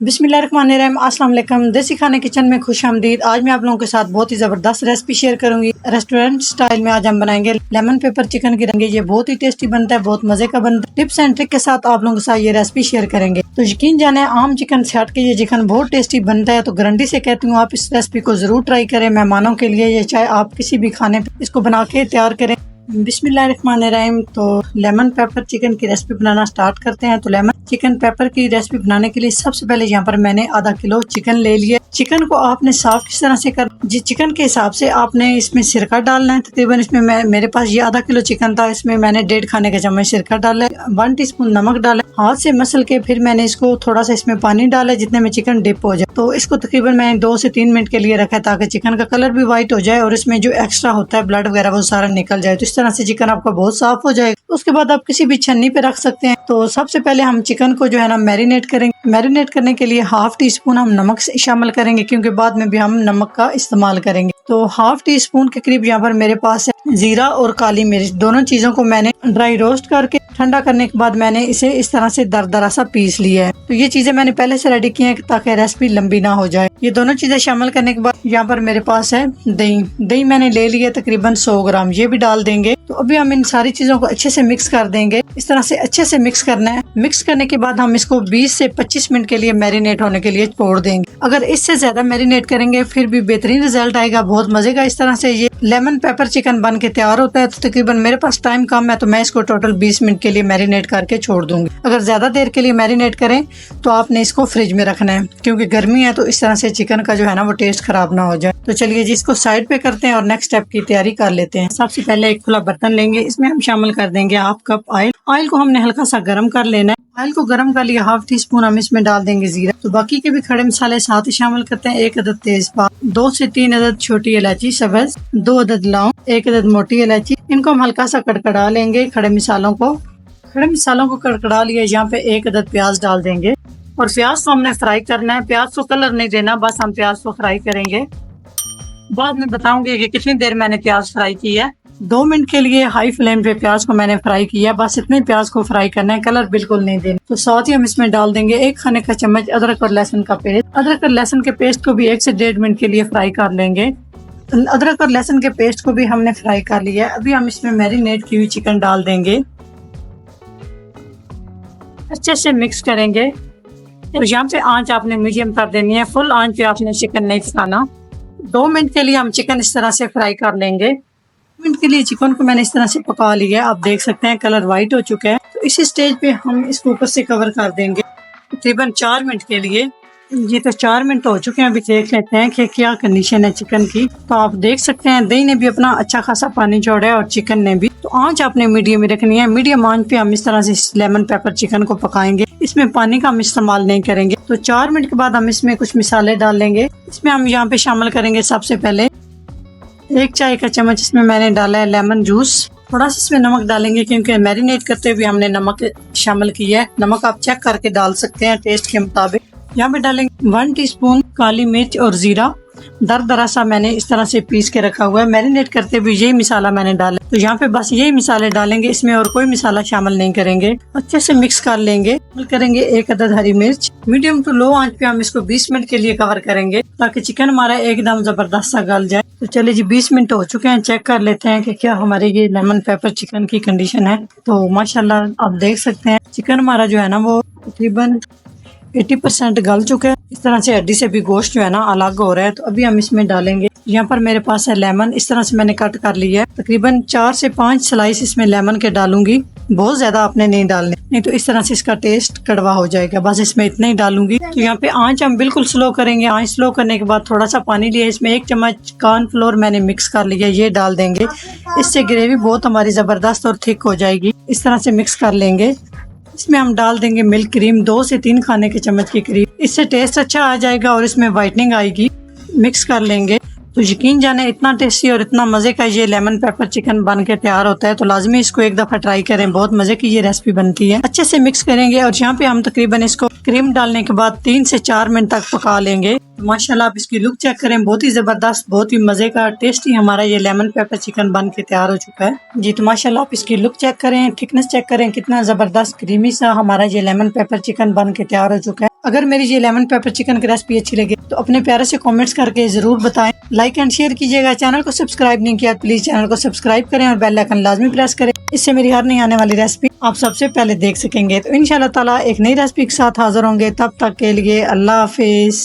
बिस्मिल्लाहिर्रहमानिर्रहीम, अस्सलाम वालेकुम। देसी खाने किचन में खुश आमदीद। आज मैं आप लोगों के साथ बहुत ही ज़बरदस्त रेसिपी शेयर करूंगी। रेस्टोरेंट स्टाइल में आज हम बनाएंगे लेमन पेपर चिकन की रंगे। ये बहुत ही टेस्टी बनता है, बहुत मजे का बनता है। टिप्स एंड ट्रिक के साथ आप लोगों के साथ ये रेसिपी शेयर करेंगे। तो यकीन जाने आम चिकन से हट के ये चिकन बहुत टेस्टी बनता है। तो गारंटी से कहती हूँ आप इस रेसिपी को जरूर ट्राई करें। मेहमानों के लिए ये चाहे आप किसी भी खाने पे इसको बना के तैयार करें। बिस्मिल्लाहिर्रहमानिर्रहीम। तो लेमन पेपर चिकन की रेसिपी बनाना स्टार्ट करते हैं। तो लेमन चिकन पेपर की रेसिपी बनाने के लिए सबसे पहले यहाँ पर मैंने आधा किलो चिकन ले लिया। चिकन को आपने साफ किस तरह से कर जी चिकन के हिसाब से आपने इसमें सिरका डालना है। तकरीबन इसमें मेरे पास ये आधा किलो चिकन था, इसमें मैंने 1.5 खाने का चम्मच सिरका डाला, 1 टीस्पून नमक डाला, हाथ से मसल के फिर मैंने इसको थोड़ा सा इसमें पानी डाला जितने में चिकन डिप हो जाए। तो इसको तकरीबन मैंने 2 से 3 मिनट के लिए रखा है ताकि चिकन का कलर भी व्हाइट हो जाए और इसमें जो एक्स्ट्रा होता है ब्लड वगैरह वो सारा निकल जाए। तो इस तरह से चिकन आपका बहुत साफ हो जाएगा। उसके बाद आप किसी भी छन्नी पे रख सकते हैं। तो सबसे पहले हम चिकन को जो है ना मैरिनेट करेंगे। मैरिनेट करने के लिए 1/2 टीस्पून हम नमक शामिल करेंगे क्योंकि बाद में भी हम नमक का इस्तेमाल करेंगे। तो 1/2 टीस्पून के करीब यहाँ पर मेरे पास है जीरा और काली मिर्च। दोनों चीजों को मैंने ड्राई रोस्ट करके ठंडा करने के बाद मैंने इसे इस तरह से दरदरा सा पीस लिया है। तो ये चीजें मैंने पहले से रेडी की हैं ताकि रेसिपी लंबी ना हो जाए। ये दोनों चीजें शामिल करने के बाद यहाँ पर मेरे पास है दही मैंने ले लिया तकरीबन 100 ग्राम, ये भी डाल देंगे। तो अभी हम इन सारी चीजों को अच्छे से मिक्स कर देंगे। इस तरह से अच्छे से मिक्स करना है। मिक्स करने के बाद हम इसको 20 से 25 मिनट के लिए मैरिनेट होने के लिए छोड़ देंगे। अगर इससे ज्यादा मैरिनेट करेंगे फिर भी बेहतरीन रिजल्ट आएगा, बहुत मजे का। इस तरह से ये लेमन पेपर चिकन बन के तैयार होता है। तो तकरीबन मेरे पास टाइम कम है तो मैं इसको टोटल 20 मिनट के लिए मैरिनेट करके छोड़ दूंगी। अगर ज्यादा देर के लिए मैरिनेट करें तो आपने इसको फ्रिज में रखना है क्योंकि गर्मी है, तो इस तरह से चिकन का जो है ना वो टेस्ट खराब ना हो जाए। तो चलिए जी इसको साइड पे करते हैं और नेक्स्ट स्टेप की तैयारी कर लेते हैं। सबसे पहले एक खुला बर्तन लेंगे, इसमें हम शामिल कर देंगे 1/2 कप ऑयल। ऑयल को हमने हल्का सा गर्म कर लेना है। ऑयल को गर्म कर लिया, 1/2 टीस्पून हम इसमें डाल देंगे जीरा। तो बाकी के भी खड़े मसाले साथ ही शामिल करते हैं। 1 अदद तेजपात, 2 से 3 अदद छोटी इलायची सब्ज, 2 अदद लौंग, 1 अदद मोटी इलायची। इनको हम हल्का सा कड़कड़ा लेंगे। खड़े मसालों को कड़कड़ा लिया। यहाँ पे 1 अदद प्याज डाल देंगे और प्याज को हमने फ्राई करना है। प्याज को कलर नहीं देना, बस हम प्याज को फ्राई करेंगे। बाद में बताऊंगी कि कितनी देर मैंने प्याज फ्राई की है। 2 मिनट के लिए हाई फ्लेम पे प्याज को मैंने फ्राई किया। बस इतने प्याज को फ्राई करना है, कलर बिल्कुल नहीं देना। तो साथ ही हम इसमें डाल देंगे 1 खाने का चम्मच अदरक और लहसुन का पेस्ट। अदरक और लहसुन के पेस्ट को भी 1 से 1.5 मिनट के लिए फ्राई कर लेंगे। अदरक और लहसुन के पेस्ट को भी हमने फ्राई कर लिया है। अभी हम इसमें मैरिनेट की हुई चिकन डाल देंगे, अच्छे से मिक्स करेंगे। तो यहाँ पे आंच आपने मीडियम कर देनी है, फुल आंच पे आपने चिकन नहीं पकाना। 2 मिनट के लिए हम चिकन इस तरह से फ्राई कर लेंगे। 2 मिनट के लिए चिकन को मैंने इस तरह से पका लिया। आप देख सकते हैं कलर व्हाइट हो चुका है। तो इस स्टेज पे हम इसको ऊपर से कवर कर देंगे तकरीबन 4 मिनट के लिए। ये तो 4 मिनट हो चुके हैं। अभी देख लेते हैं कि क्या कंडीशन है चिकन की। तो आप देख सकते हैं दही ने भी अपना अच्छा खासा पानी छोड़ा है और चिकन ने भी। तो आंच आपने मीडियम में रखनी है। मीडियम आंच पे हम इस तरह से लेमन पेपर चिकन को पकाएंगे। इसमें पानी का हम इस्तेमाल नहीं करेंगे। तो 4 मिनट के बाद हम इसमें कुछ मसाले डाल लेंगे। इसमें हम यहाँ पे शामिल करेंगे सबसे पहले 1 चाय का चम्मच इसमें मैंने डाला है लेमन जूस। थोड़ा सा इसमें नमक डालेंगे क्योंकि मैरिनेट करते हुए हमने नमक शामिल किया है। नमक आप चेक करके डाल सकते हैं टेस्ट के मुताबिक। यहाँ पे डालेंगे 1 टीस्पून काली मिर्च और जीरा दरदरा सा मैंने इस तरह से पीस के रखा हुआ है। मैरिनेट करते हुए यही मसाला मैंने डाला। तो यहाँ पे बस यही मसाले डालेंगे, इसमें और कोई मसाला शामिल नहीं करेंगे। अच्छे से मिक्स कर लेंगे। करेंगे 1 अदद हरी मिर्च। मीडियम टू लो आंच पे हम इसको 20 मिनट के लिए कवर करेंगे ताकि चिकन हमारा एकदम जबरदस्त सा गल जाए। तो चलिए जी 20 मिनट हो चुके हैं। चेक कर लेते हैं कि क्या हमारे ये लेमन पेपर चिकन की कंडीशन है। तो माशाल्लाह आप देख सकते हैं चिकन हमारा जो है ना वो तकरीबन 80% गल चुका है। इस तरह से हड्डी से भी गोश्त जो है ना अलग हो रहा है। तो अभी हम इसमें डालेंगे, यहाँ पर मेरे पास है लेमन। इस तरह से मैंने कट कर लिया है। तकरीबन 4 से 5 स्लाइस इसमें लेमन के डालूंगी। बहुत ज्यादा आपने नहीं डालने, नहीं तो इस तरह से इसका टेस्ट कड़वा हो जाएगा। बस इसमें इतना ही डालूंगी। तो यहाँ पे आंच हम बिल्कुल स्लो करेंगे। आंच स्लो करने के बाद थोड़ा सा पानी लिया, इसमें 1 चम्मच कॉर्नफ्लोर मैंने मिक्स कर लिया, ये डाल देंगे। इससे ग्रेवी बहुत हमारी जबरदस्त और थिक हो जाएगी। इस तरह से मिक्स कर लेंगे। इसमें हम डाल देंगे मिल्क क्रीम 2 से 3 खाने के चम्मच की करीब। इससे टेस्ट अच्छा आ जाएगा और इसमें वाइटनिंग आएगी। मिक्स कर लेंगे। तो यकीन जाने इतना टेस्टी और इतना मजे का ये लेमन पेपर चिकन बन के तैयार होता है। तो लाजमी इसको एक दफा ट्राई करें, बहुत मजे की ये रेसिपी बनती है। अच्छे से मिक्स करेंगे और यहाँ पे हम तकरीबन इसको क्रीम डालने के बाद 3 से 4 मिनट तक पका लेंगे। तो माशाल्लाह आप इसकी लुक चेक करें, बहुत ही जबरदस्त, बहुत ही मजे का टेस्टी हमारा ये लेमन पेपर चिकन बन के तैयार हो चुका है जी। तो माशाल्लाह आप इसकी लुक चेक करें, थिकनेस चेक करें, कितना जबरदस्त क्रीमी सा हमारा ये लेमन पेपर चिकन बन के तैयार हो चुका है। अगर मेरी ये लेमन पेपर चिकन की रेसिपी अच्छी लगे तो अपने प्यारे से कमेंट्स करके जरूर बताएं। लाइक एंड शेयर कीजिएगा। चैनल को सब्सक्राइब नहीं किया प्लीज चैनल को सब्सक्राइब करें और बेल आइकन लाजमी प्रेस करें। इससे मेरी हर नई आने वाली रेसिपी आप सबसे पहले देख सकेंगे। तो इंशाल्लाह ताला एक नई रेसिपी के साथ हाजिर होंगे। तब तक के लिए अल्लाह हाफिज।